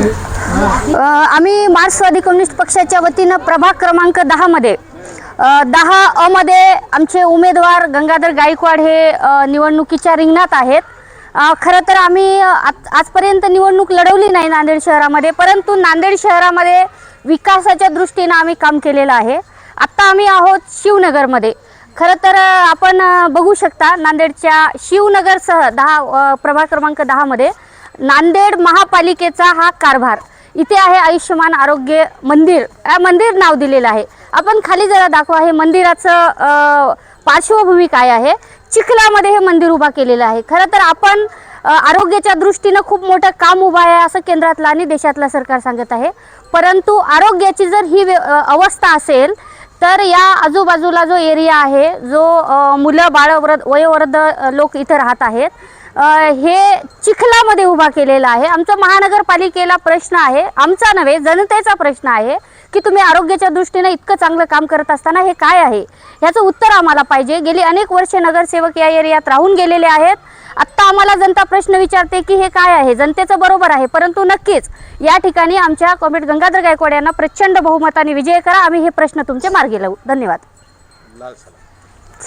आम्ही मार्क्सवादी कम्युनिस्ट पक्षाच्या वतीनं प्रभाग क्रमांक 10 मध्ये 10 मध्ये आमचे उमेदवार गंगाधर गायकवाड हे निवडणुकीच्या रिंगणात आहेत। खरं तर आम्ही आजपर्यंत निवडणूक लढवली नाही नांदेड शहरामध्ये, परंतु नांदेड शहरामध्ये विकासाच्या दृष्टीने आम्ही काम केलेलं आहे। आता आम्ही आहोत शिवनगरमध्ये। खरं तर आपण बघू शकता नांदेडच्या शिवनगरसह 10 प्रभाग क्रमांक 10 मध्ये नांदेड महापालिकेचा हा कारभार। इथे आहे आयुष्यमान आरोग्य मंदिर, मंदिर नाव दिलेलं आहे। आपण खाली जरा दाखवा, हे मंदिराचं पार्श्वभूमी काय आहे। चिखलामध्ये हे मंदिर उभा केलेलं आहे। खरं तर आपण आरोग्याच्या दृष्टीने खूप मोठं काम उभा आहे असं केंद्रातलं आणि देशातलं सरकार सांगत आहे, परंतु आरोग्याची जर ही अवस्था असेल तर या आजूबाजूला जो एरिया आहे, जो मुलं बाळ वयोवृद्ध लोक इथे राहत आहेत, हे चिखलामध्ये उभा केलेला आहे। आमचा महानगरपालिकेला प्रश्न आहे, आमचा नव्हे जनतेचा प्रश्न आहे की तुम्ही आरोग्याच्या दृष्टीने इतकं चांगलं काम करत असताना हे काय आहे, याचं उत्तर आम्हाला पाहिजे। गेली अनेक वर्षे नगरसेवक या एरियात राहून गेलेले आहेत। आत्ता आम्हाला जनता प्रश्न विचारते की हे काय आहे। जनतेचं बरोबर आहे, परंतु नक्कीच या ठिकाणी आमच्या कॉम्रेड गंगाधर गायकवाड यांना प्रचंड बहुमताने विजय करा। आम्ही हे प्रश्न तुमचे मार्गी लावू। धन्यवाद।